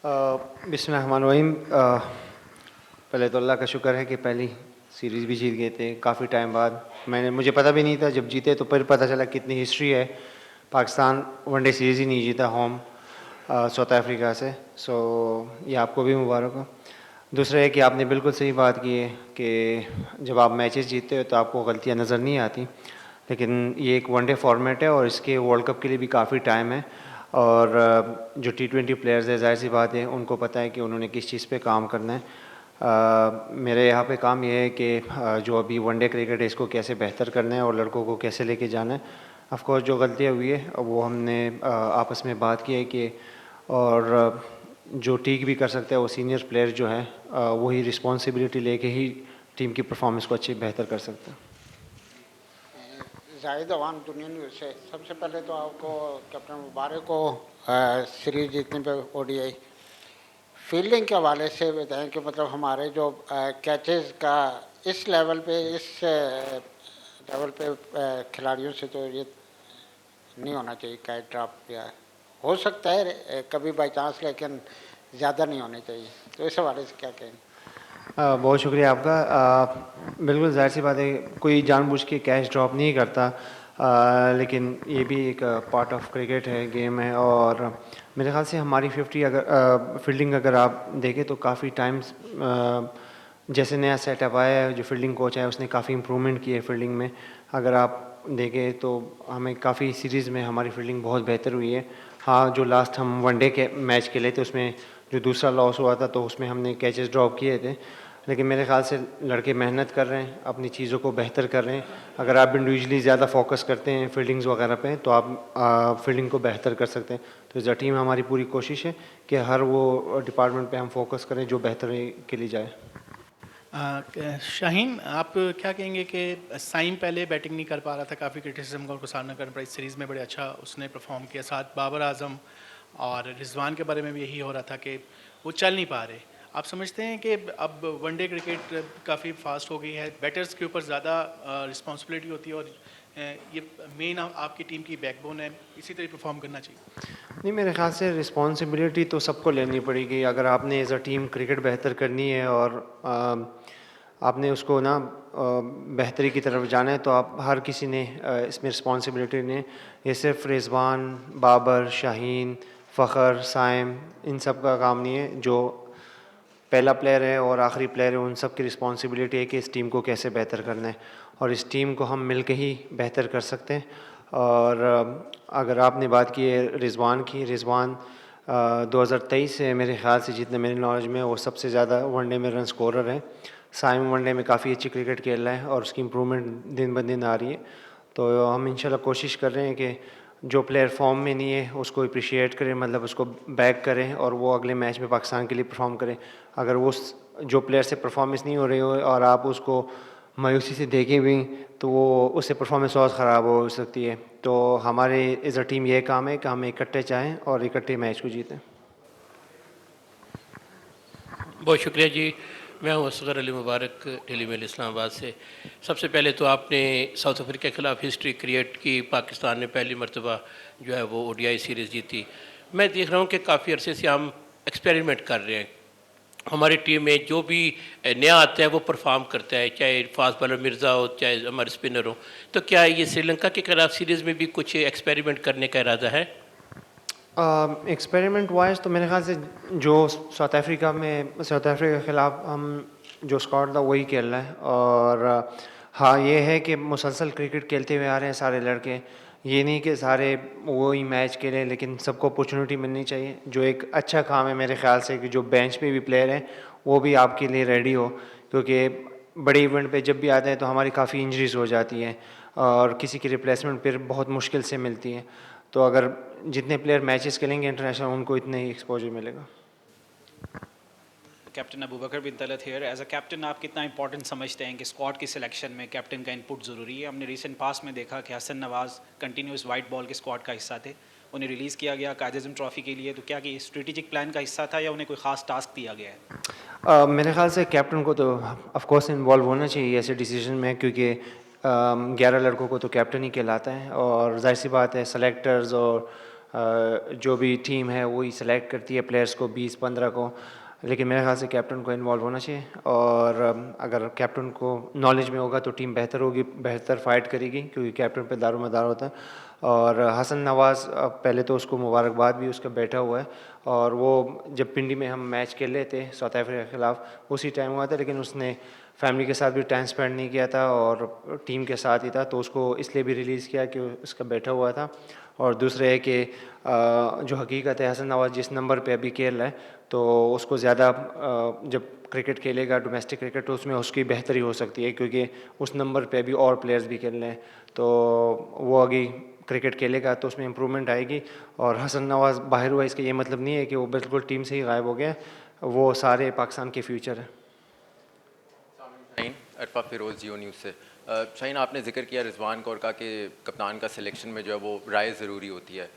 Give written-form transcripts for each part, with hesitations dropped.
بسم اللہ الرحمن الرحیم. پہلے تو اللہ کا شکر ہے کہ پہلی سیریز بھی جیت گئے تھے کافی ٹائم بعد. مجھے پتہ بھی نہیں تھا, جب جیتے تو پھر پتہ چلا کتنی ہسٹری ہے. پاکستان ون ڈے سیریز ہی نہیں جیتا ہوم ساؤتھ افریقہ سے. سو یہ آپ کو بھی مبارک ہو. دوسرا ہے کہ آپ نے بالکل صحیح بات کی ہے کہ جب آپ میچز جیتتے ہو تو آپ کو غلطیاں نظر نہیں آتی, لیکن یہ ایک ون ڈے فارمیٹ ہے اور اس کے ورلڈ کپ کے لیے بھی کافی ٹائم ہے. اور جو T20 پلیئرز ہے, ظاہر سی بات ہے ان کو پتہ ہے کہ انہوں نے کس چیز پہ کام کرنا ہے. میرے یہاں پہ کام یہ ہے کہ جو ابھی ون ڈے کرکٹ ہے اس کو کیسے بہتر کرنا ہے اور لڑکوں کو کیسے لے کے جانا ہے. آف کورس جو غلطیاں ہوئی ہے وہ ہم نے آپس میں بات کی ہے کہ, اور جو ٹھیک بھی کر سکتے ہیں وہ سینئر پلیئر جو ہیں وہی رسپانسبلٹی لے کے ہی ٹیم کی پرفارمنس کو اچھی بہتر کر سکتے ہیں. زاہد عوان دنیا نیوز سے. سب سے پہلے تو آپ کو کیپٹن مبارک کو سیریز جیتنے پہ ODI. فیلڈنگ کے حوالے سے بتائیں کہ مطلب ہمارے جو کیچز کا اس لیول پہ کھلاڑیوں سے تو یہ نہیں ہونا چاہیے کیچ ڈراپ, یا ہو سکتا ہے کبھی بائی چانس, لیکن زیادہ نہیں ہونے چاہیے. تو اس حوالے سے کیا کہیں؟ بہت شکریہ آپ کا. بالکل ظاہر سی بات ہے کوئی جان بوجھ کے کیچ ڈراپ نہیں کرتا, لیکن یہ بھی ایک پارٹ آف کرکٹ ہے, گیم ہے. اور میرے خیال سے ہماری فیلڈنگ اگر آپ دیکھیں تو کافی ٹائمز جیسے نیا سیٹ اپ آیا ہے, جو فیلڈنگ کوچ ہے اس نے کافی امپرومنٹ کی ہے فیلڈنگ میں. اگر آپ دیکھیں تو ہمیں کافی سیریز میں ہماری فیلڈنگ بہت بہتر ہوئی ہے. ہاں, جو لاسٹ ہم ون ڈے کے میچ کھیلے تھے اس میں جو دوسرا لاس ہوا تھا تو اس میں ہم نے کیچز ڈراپ کیے تھے, لیکن میرے خیال سے لڑکے محنت کر رہے ہیں, اپنی چیزوں کو بہتر کر رہے ہیں. اگر آپ انڈیویجلی زیادہ فوکس کرتے ہیں فیلڈنگز وغیرہ پہ تو آپ فیلڈنگ کو بہتر کر سکتے ہیں. تو ایز اے ٹیم ہماری پوری کوشش ہے کہ ہر وہ ڈپارٹمنٹ پہ ہم فوکس کریں جو بہتر کے لیے جائے. شاہین, آپ کیا کہیں گے کہ سائم پہلے بیٹنگ نہیں کر پا رہا تھا, کافی کرٹیسزم کا ان کو سامنا کرنا پڑا. اس سیریز میں بڑے اچھا اس نے پرفارم کیا, ساتھ بابر اعظم اور رضوان کے بارے میں بھی یہی ہو رہا تھا کہ وہ چل نہیں پا رہے. آپ سمجھتے ہیں کہ اب ون ڈے کرکٹ کافی فاسٹ ہو گئی ہے, بیٹرز کے اوپر زیادہ رسپانسبلٹی ہوتی ہے, اور یہ مین آپ کی ٹیم کی بیک بون ہے, اسی طرح پرفارم کرنا چاہیے؟ نہیں, میرے خیال سے رسپانسبلٹی تو سب کو لینی پڑے گی. اگر آپ نے ایز اے ٹیم کرکٹ بہتر کرنی ہے اور آپ نے اس کو نا بہتری کی طرف جانا ہے تو آپ ہر کسی نے اس میں رسپانسبلٹی نے. یہ صرف رضوان, بابر, شاہین, فخر, سائم ان سب کا کام نہیں ہے. جو پہلا پلیئر ہے اور آخری پلیئر ہے ان سب کی رسپانسبلٹی ہے کہ اس ٹیم کو کیسے بہتر کرنا ہے, اور اس ٹیم کو ہم مل کے ہی بہتر کر سکتے ہیں. اور اگر آپ نے بات کی ہے رضوان کی, رضوان 2023 سے میرے خیال سے جتنے میری نالج میں وہ سب سے زیادہ ون ڈے میں رن اسکورر ہے. سائم ون ڈے میں کافی اچھی کرکٹ کھیل رہا ہے اور اس کی امپرومنٹ دن بدن آ رہی ہے. تو ہم انشاءاللہ کوشش کر رہے ہیں کہ جو پلیئر فارم میں نہیں ہے اس کو اپریشیٹ کریں, مطلب اس کو بیک کریں اور وہ اگلے میچ میں پاکستان کے لیے پرفارم کریں. اگر وہ جو پلیئر سے پرفارمنس نہیں ہو رہی ہو اور آپ اس کو مایوسی سے دیکھیں بھی تو وہ اس سے پرفارمنس اور خراب ہو سکتی ہے. تو ہمارے ایز اے ٹیم یہ کام ہے کہ ہم اکٹھے چاہیں اور اکٹھے میچ کو جیتیں. بہت شکریہ جی. میں ہوں اصغر علی مبارک, ڈیلی میل اسلام آباد سے. سب سے پہلے تو آپ نے ساؤتھ افریقہ کے خلاف ہسٹری کریٹ کی, پاکستان نے پہلی مرتبہ جو ہے وہ ODI سیریز جیتی. میں دیکھ رہا ہوں کہ کافی عرصے سے ہم ایکسپیریمنٹ کر رہے ہیں. ہماری ٹیم میں جو بھی نیا آتا ہے وہ پرفارم کرتا ہے, چاہے فاسٹ بالر مرزا ہو چاہے ہمارے اسپنر ہو. تو کیا یہ سری لنکا کے خلاف سیریز میں بھی کچھ ایکسپیریمنٹ کرنے کا ارادہ ہے؟ ایکسپیریمنٹ وائز تو میرے خیال سے جو ساؤتھ افریقہ کے خلاف ہم جو اسکواڈ تھا وہی کھیل رہا ہے. اور ہاں یہ ہے کہ مسلسل کرکٹ کھیلتے ہوئے آ رہے ہیں سارے لڑکے, یہ نہیں کہ سارے وہی میچ کھیلیں, لیکن سب کو اپرچونیٹی ملنی چاہیے. جو ایک اچھا کام ہے میرے خیال سے کہ جو بینچ پہ بھی پلیئر ہیں وہ بھی آپ کے لیے ریڈی ہو, کیونکہ بڑے ایونٹ پہ جب بھی آتے ہیں تو ہماری کافی انجریز ہو جاتی ہیں اور کسی کی ریپلیسمنٹ پھر بہت مشکل سے ملتی ہے. تو اگر جتنے پلیئر میچز کھیلیں گے انٹرنیشنل ان کو اتنا ہی ایکسپوجر ملے گا. Captain Abubakar bin Talat here. As a captain آپ کتنا امپورٹنٹ سمجھتے ہیں کہ اسکواڈ کی سلیکشن میں کیپٹن کا انپٹ ضروری ہے؟ ہم نے ریسنٹ پاس میں دیکھا کہ Hasan Nawaz continuous white ball کے اسکواڈ کا حصہ تھے, انہیں ریلیز کیا گیا قائد اعظم ٹرافی کے لیے. تو کیا کہ اسٹریٹجک پلان کا حصہ تھا یا انہیں کوئی خاص ٹاسک دیا گیا ہے؟ میرے خیال سے کیپٹن کو تو آف کورس انوالو ہونا چاہیے ایسے ڈیسیجن میں, کیونکہ 11 لڑکوں کو تو کیپٹن ہی کہلاتا ہے. اور ظاہر سی بات ہے سلیکٹرز اور جو بھی ٹیم ہے وہی سلیکٹ کرتی ہے پلیئرس کو 20-15 کو, لیکن میرے خیال سے کیپٹن کو انوالو ہونا چاہیے, اور اگر کیپٹن کو نالج میں ہوگا تو ٹیم بہتر ہوگی, بہتر فائٹ کرے گی, کیونکہ کیپٹن پہ دار و مدار ہوتا ہے. اور حسن نواز, پہلے تو اس کو مبارکباد بھی, اس کا بیٹھا ہوا ہے, اور وہ جب پنڈی میں ہم میچ کھیل رہے تھے ساؤتھ افریقہ کے خلاف اسی ٹائم ہوا تھا, لیکن اس نے فیملی کے ساتھ بھی ٹائم اسپینڈ نہیں کیا تھا اور ٹیم کے ساتھ ہی تھا, تو اس کو اس لیے بھی ریلیز کیا کہ اس کا بیٹھا ہوا تھا. اور دوسرے ہے کہ جو حقیقت ہے حسن نواز جس نمبر پہ ابھی کھیل رہا ہے تو اس کو زیادہ جب کرکٹ کھیلے گا ڈومیسٹک کرکٹ تو اس میں اس کی بہتری ہو سکتی ہے, کیونکہ اس نمبر پہ بھی اور پلیئرز بھی کھیل رہے ہیں, تو وہ آگے کرکٹ کھیلے گا تو اس میں امپرومنٹ آئے گی. اور حسن نواز باہر ہوا اس کا یہ مطلب نہیں ہے کہ وہ بالکل ٹیم سے ہی غائب ہو گیا, وہ سارے پاکستان کے فیوچر ہیں. شاہین, عرفہ فیروز, جیو نیوز سے. شاہین, آپ نے ذکر کیا رضوان کور کا کہ کپتان کا سلیکشن میں جو ہے وہ رائے ضروری ہوتی ہے.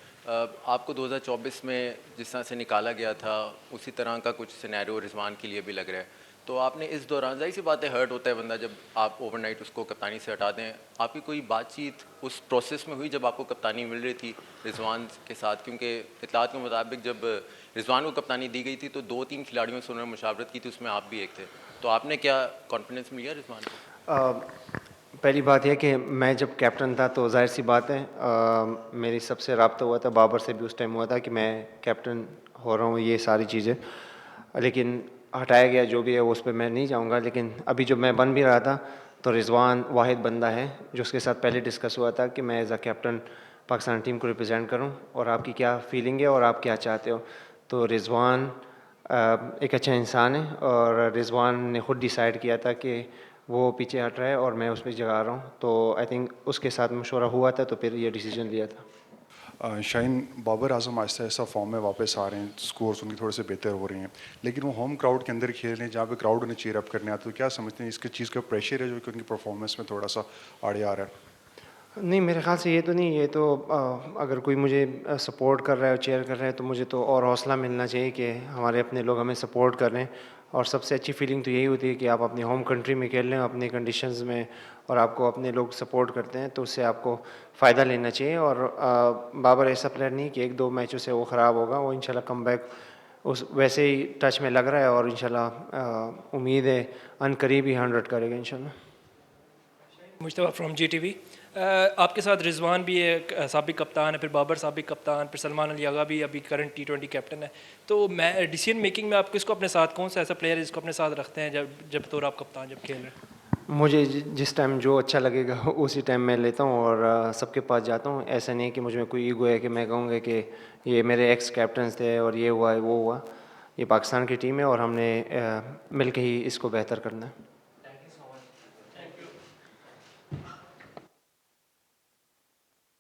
آپ کو 2024 میں جس طرح سے نکالا گیا تھا اسی طرح کا کچھ سینیریو رضوان کے لیے بھی لگ رہا ہے, تو آپ نے اس دوران, ظاہر سی بات ہے ہرٹ ہوتا ہے بندہ جب آپ اوور نائٹ اس کو کپتانی سے ہٹا دیں, آپ کی کوئی بات چیت اس پروسیس میں ہوئی جب آپ کو کپتانی مل رہی تھی رضوان کے ساتھ؟ کیونکہ اطلاعات کے مطابق جب رضوان کو کپتانی دی گئی تھی تو 2-3 کھلاڑیوں سے انہوں نے مشاورت کی تھی, اس میں آپ بھی ایک تھے, تو آپ نے کیا کانفیڈنس لیا رضوان کو؟ پہلی بات یہ کہ میں جب کیپٹن تھا تو ظاہر سی بات ہے میری سب سے رابطہ ہوا تھا, بابر سے بھی اس ٹائم ہوا تھا کہ میں کیپٹن ہو رہا ہوں, یہ ساری چیزیں, لیکن ہٹایا گیا جو بھی ہے وہ اس پہ میں نہیں جاؤں گا. لیکن ابھی جب میں بن بھی رہا تھا تو رضوان واحد بندہ ہے جو اس کے ساتھ پہلے ڈسکس ہوا تھا کہ میں as a captain Pakistan team کو ریپرزینٹ کروں, اور آپ کی کیا فیلنگ ہے اور آپ کیا چاہتے ہو. تو رضوان ایک اچھا انسان ہے, اور رضوان نے خود ڈیسائیڈ کیا تھا کہ وہ پیچھے ہٹ رہا ہے اور میں اس پہ جگا رہا ہوں, تو آئی تھنک اس کے ساتھ مشورہ ہوا تھا تو پھر یہ ڈیسیجن لیا تھا. شاہین, بابر اعظم آہستہ آہستہ فارم میں واپس آ رہے ہیں, اسکورس ان کی تھوڑے سے بہتر ہو رہے ہیں, لیکن وہ ہوم کراؤڈ کے اندر کھیل رہے ہیں جہاں پہ کراؤڈ انہیں چیئر اپ کرنے آتے, تو کیا سمجھتے ہیں اس کی چیز کا پریشر ہے جو کہ ان کی پرفارمنس میں تھوڑا سا آڑے آ رہا ہے؟ نہیں, میرے خیال سے یہ تو نہیں, یہ تو اگر کوئی مجھے سپورٹ کر رہا ہے اور چیئر کر رہا ہے تو مجھے تو اور حوصلہ ملنا چاہیے کہ ہمارے اپنے لوگ ہمیں سپورٹ کر رہے ہیں. اور سب سے اچھی فیلنگ تو یہی ہوتی ہے کہ آپ اپنی ہوم کنٹری میں کھیل رہے ہیں اپنے کنڈیشنز میں, اور آپ کو اپنے لوگ سپورٹ کرتے ہیں, تو اس سے آپ کو فائدہ لینا چاہیے. اور بابر ایسا پلیئر نہیں کہ 1-2 میچوں سے وہ خراب ہوگا, وہ انشاءاللہ کم بیک اس ویسے ہی ٹچ میں لگ رہا ہے, اور انشاءاللہ امید ہے ان قریب ہی 100 کرے گا انشاءاللہ. Mujtaba from G T V. آپ کے ساتھ رضوان بھی ایک سابق کپتان ہے, پھر بابر سابق کپتان, پھر سلمان علی آغا بھی ابھی کرنٹ T20 کیپٹن ہے, تو میں ڈیسیجن میکنگ میں آپ کس کو اپنے ساتھ, کون سا ایسا پلیئر ہے جس کو اپنے ساتھ رکھتے ہیں جب طور آپ کپتان جب کھیل رہے ہیں؟ مجھے جس ٹائم جو اچھا لگے گا اسی ٹائم میں لیتا ہوں اور سب کے پاس جاتا ہوں. ایسا نہیں کہ مجھ میں کوئی ایگو ہے کہ میں کہوں گا کہ یہ میرے ایکس کیپٹنس تھے اور یہ ہوا ہے وہ ہوا. یہ پاکستان کی ٹیم ہے اور ہم نے مل کے ہی اس کو بہتر کرنا ہے.